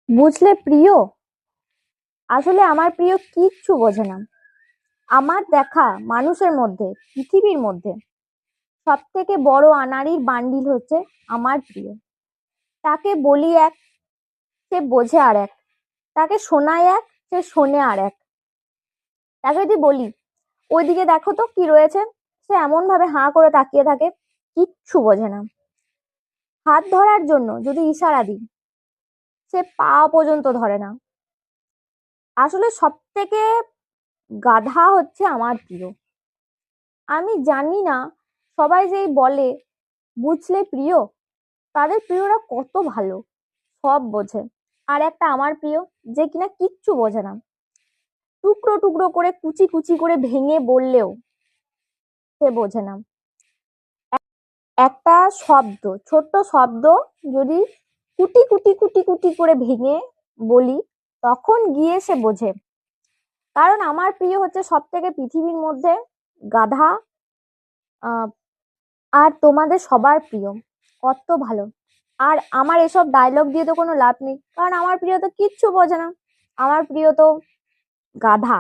বুঝলে প্রিয়, আসলে আমার প্রিয় কিচ্ছু বোঝে না। আমার দেখা মানুষের মধ্যে, পৃথিবীর মধ্যে সব থেকে বড় আনাড়ির বান্ডিল হচ্ছে আমার প্রিয়। তাকে বলি এক, সে বোঝে আর এক। তাকে শোনায় এক, সে শোনে আর এক। তাকে যদি বলি ওইদিকে দেখো তো কি রয়েছে, সে এমন ভাবে হাঁ করে তাকিয়ে থাকে, কিচ্ছু বোঝে না। হাত ধরার জন্য যদি ইশারা দিই, সে পা পর্যন্ত ধরে না। আসলে সব থেকে গাধা হচ্ছে আমার প্রিয়। আমি জানি না, সবাই যেই বলে বুঝলে প্রিয়, তাদের প্রিয়রা কত ভালো, সব বোঝে। আর একটা আমার প্রিয়, যে কিনা কিচ্ছু বোঝে না, টুকরো টুকরো করে কুচি কুচি করে ভেঙে বললেও সে বোঝে না। একটা শব্দ, ছোট্ট শব্দ যদি কুটি কুটি কুটি কুটি করে ভেঙে বলি, তখন গিয়ে সে বোঝে। কারণ আমার প্রিয় হচ্ছে সব থেকে পৃথিবীর মধ্যে গাধা। আহ আর তোমাদের সবার প্রিয়, কত ভালো। আর আমার এসব ডায়লগ দিয়ে তো কোনো লাভ নেই, কারণ আমার প্রিয় তো কিচ্ছু বোঝে না। আমার প্রিয় তো গাধা।